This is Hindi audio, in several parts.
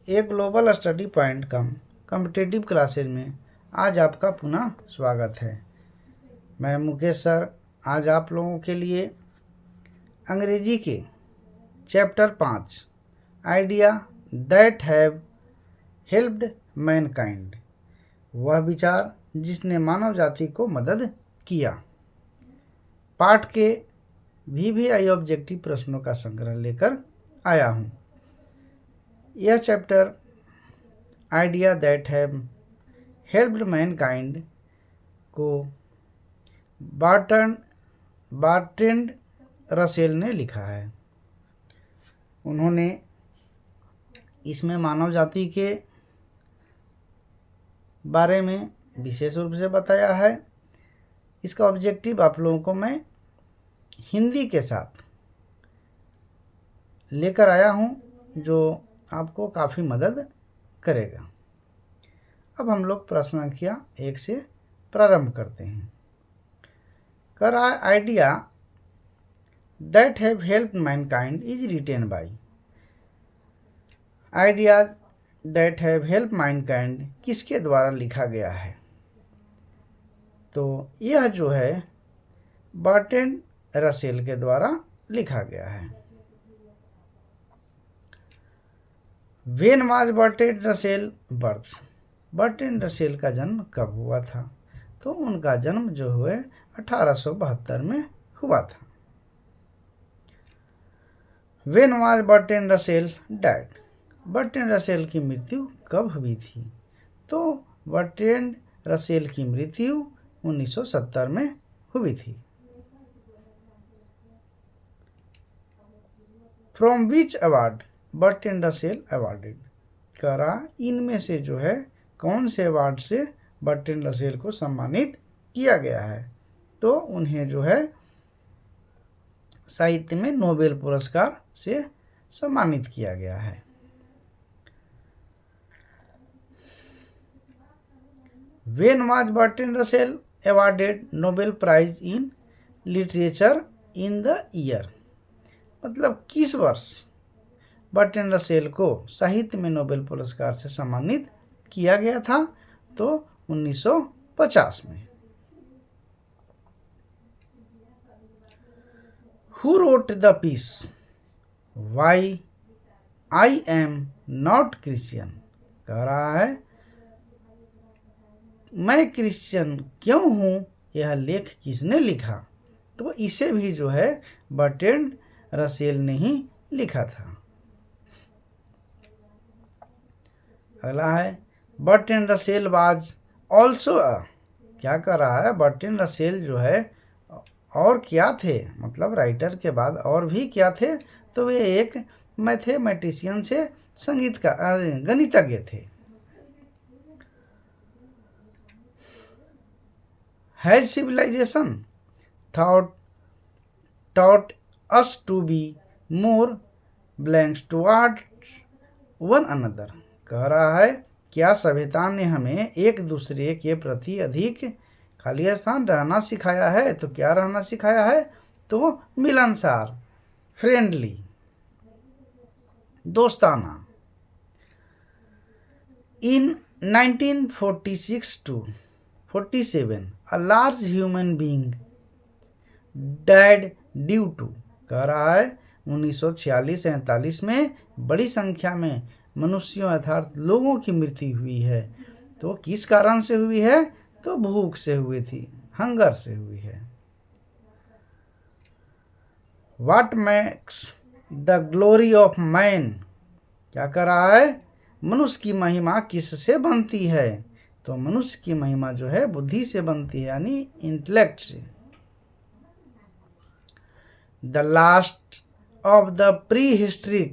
एक global study point competitive classes में आज आपका पुनः स्वागत है। मैं मुकेश सर आज आप लोगों के लिए अंग्रेजी के chapter 5 idea that have helped Mankind, वह विचार जिसने मानव जाति को मदद किया, पाठ के VVI ऑब्जेक्टिव प्रश्नों का संग्रह लेकर आया हूँ। यह chapter idea that have helped Mankind को बर्ट्रैंड रसेल ने लिखा है। उन्होंने इसमें मानव जाति के बारे में विशेष रूप से बताया है। इसका ऑब्जेक्टिव आप लोगों को मैं हिंदी के साथ लेकर आया हूँ, जो आपको काफ़ी मदद करेगा। अब हम लोग प्रश्न संख्या 1 से प्रारंभ करते हैं। कर idea that have helped Mankind is written by. Idea that have helped Mankind किसके द्वारा लिखा गया है? तो यह जो है बर्ट्रैंड रसेल के द्वारा लिखा गया है। When was Bertrand Russell birth? Bertrand Russell का जन्म कब हुआ था? तो उनका जन्म जो हुए 1872 में हुआ था। When was Bertrand Russell dead? Bertrand Russell की मृत्यु कब हुई थी? तो बर्ट्रैंड रसेल की मृत्यु 1970 में हुई थी। From which award Bertrand Russell awarded? करा इनमें से जो है कौन से अवार्ड से बर्ट्रैंड रसेल को सम्मानित किया गया है? तो उन्हें जो है साहित्य में नोबेल पुरस्कार से सम्मानित किया गया है। When was Bertrand Russell awarded Nobel prize in literature in the year? मतलब किस वर्ष बर्ट्रैंड रसेल को साहित्य में नोबेल पुरस्कार से सम्मानित किया गया था? तो 1950 में। Who wrote the piece why I am not Christian? कह रहा है मैं क्रिश्चियन क्यों हूँ, यह लेख किसने लिखा? तो इसे भी जो है बर्ट्रैंड रसेल ने ही लिखा था। अगला है बर्ट्रैंड रसेल वाज ऑल्सो क्या कर रहा है? बर्ट्रैंड रसेल जो है और क्या थे, मतलब राइटर के बाद और भी क्या थे? तो वे एक मैथमेटिशियन से संगीत का गणितज्ञ थे। Has civilization taught us to be more blanks toward one another? कह रहा है क्या सभ्यता ने हमें एक दूसरे के प्रति अधिक खाली स्थान रहना सिखाया है? तो क्या रहना सिखाया है? तो मिलनसार, फ्रेंडली, दोस्ताना। इन 1946 to 47 a large human being died due to? कह रहा है 1946-47 में बड़ी संख्या में मनुष्यों अर्थात लोगों की मृत्यु हुई है। तो किस कारण से हुई है? तो भूख से हुई थी, हंगर से हुई है। What makes the glory of man? क्या कर रहा है? मनुष्य की महिमा किससे बनती है? तो मनुष्य की महिमा जो है बुद्धि से बनती है, यानी इंटेलेक्ट से। The last of the prehistoric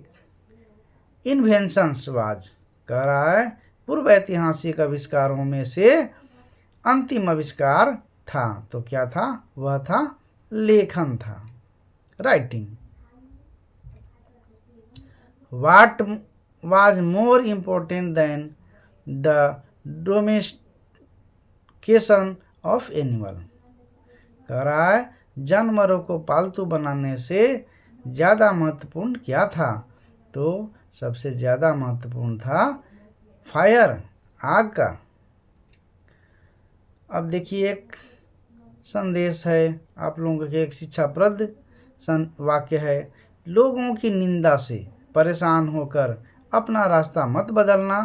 inventions was? कह रहा है पूर्व ऐतिहासिक आविष्कारों में से अंतिम आविष्कार था। तो क्या था? वह था लेखन था, writing. What was more important than the domestication of animal? कह रहा है जानवरों को पालतू बनाने से ज़्यादा महत्वपूर्ण क्या था? तो सबसे ज़्यादा महत्वपूर्ण था फायर, आग का। अब देखिए एक संदेश है आप लोगों के, एक शिक्षाप्रद वाक्य है, लोगों की निंदा से परेशान होकर अपना रास्ता मत बदलना,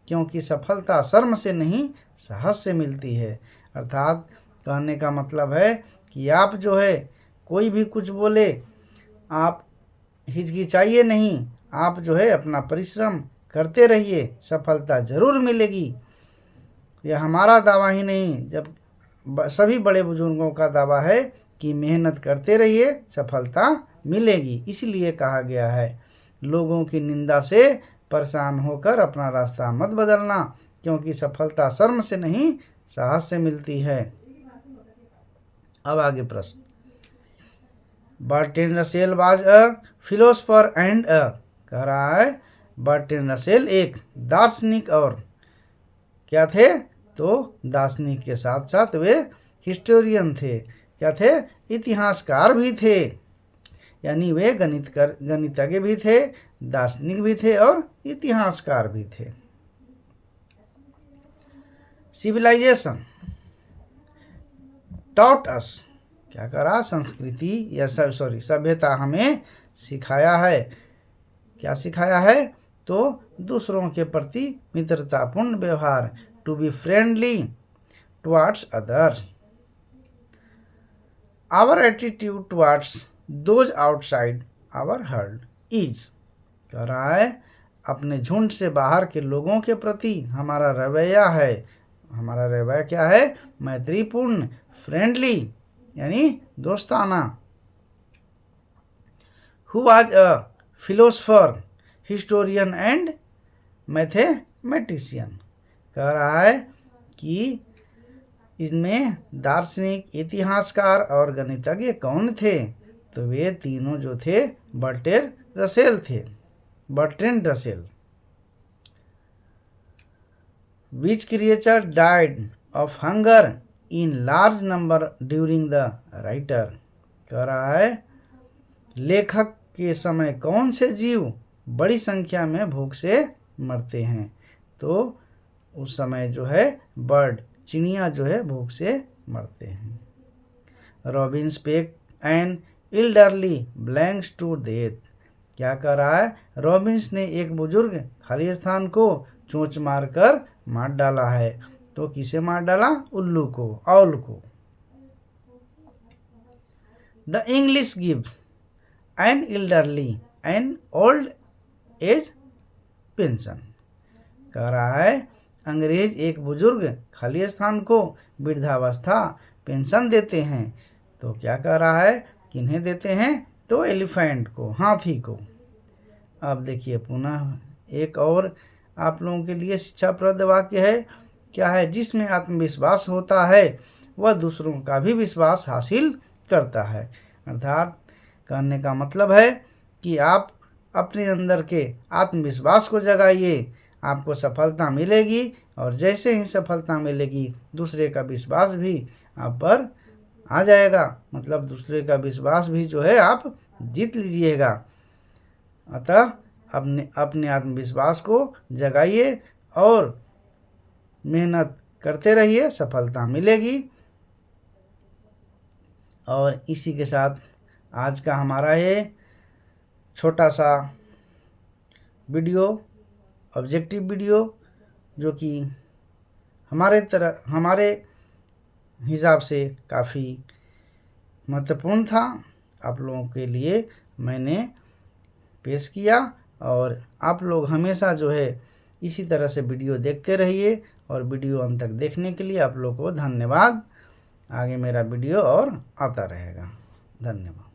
क्योंकि सफलता शर्म से नहीं साहस से मिलती है। अर्थात कहने का मतलब है कि आप जो है कोई भी कुछ बोले आप हिचकिचाइए नहीं, आप जो है अपना परिश्रम करते रहिए, सफलता ज़रूर मिलेगी। यह हमारा दावा ही नहीं, जब सभी बड़े बुजुर्गों का दावा है कि मेहनत करते रहिए, सफलता मिलेगी। इसलिए कहा गया है लोगों की निंदा से परेशान होकर अपना रास्ता मत बदलना, क्योंकि सफलता शर्म से नहीं साहस से मिलती है। अब आगे प्रश्न, Bertrand Russell was a philosopher and कह रहा है बर्ट्रैंड रसेल एक दार्शनिक और क्या थे, तो दार्शनिक के साथ साथ वे हिस्टोरियन थे। क्या थे, इतिहासकार भी थे, यानी वे गणितज्ञ भी थे, दार्शनिक भी थे और इतिहासकार भी थे। सिविलाइजेशन टॉट अस, क्या करा, संस्कृति या सभ्यता हमें सिखाया है। क्या सिखाया है, तो दूसरों के प्रति मित्रतापूर्ण व्यवहार, to be friendly towards other. Our attitude towards those outside our herd is, कह रहा है अपने झुंड से बाहर के लोगों के प्रति हमारा रवैया है, हमारा रवैया क्या है, मैत्रीपूर्ण, फ्रेंडली यानी दोस्ताना। Who was a philosopher, historian and mathematician, कह रहा है कि इसमें दार्शनिक, इतिहासकार और गणितज्ञ कौन थे, तो वे तीनों जो थे बर्ट्रैंड रसेल थे, Bertrand Russell. Which creature died of hunger in large number during the writer, कह रहा है लेखक के समय कौन से जीव बड़ी संख्या में भूख से मरते हैं, तो उस समय जो है बर्ड, चिड़िया जो है भूख से मरते हैं। Robins peck an elderly blanks to death, क्या कह रहा है, रॉबिन्स ने एक बुजुर्ग खाली स्थान को चोंच मारकर मार डाला है, तो किसे मार डाला, उल्लू को, औल को। The English give an elderly an old age pension, कह रहा है अंग्रेज एक बुजुर्ग खाली स्थान को वृद्धावस्था पेंशन देते हैं, तो क्या कह रहा है, किन्हें देते हैं, तो एलिफेंट को, हाथी को। अब देखिए पुनः एक और आप लोगों के लिए शिक्षाप्रद वाक्य है, क्या है, जिसमें आत्मविश्वास होता है वह दूसरों का भी विश्वास हासिल करता है। अर्थात कहने का मतलब है कि आप अपने अंदर के आत्मविश्वास को जगाइए, आपको सफलता मिलेगी, और जैसे ही सफलता मिलेगी दूसरे का विश्वास भी आप पर आ जाएगा, मतलब दूसरे का विश्वास भी जो है आप जीत लीजिएगा। अतः अपने आत्मविश्वास को जगाइए और मेहनत करते रहिए, सफलता मिलेगी। और इसी के साथ आज का हमारा ये छोटा सा वीडियो, ऑब्जेक्टिव वीडियो, जो कि हमारे हिसाब से काफ़ी महत्वपूर्ण था, आप लोगों के लिए मैंने पेश किया। और आप लोग हमेशा जो है इसी तरह से वीडियो देखते रहिए, और वीडियो अंत तक देखने के लिए आप लोग को धन्यवाद। आगे मेरा वीडियो और आता रहेगा। धन्यवाद।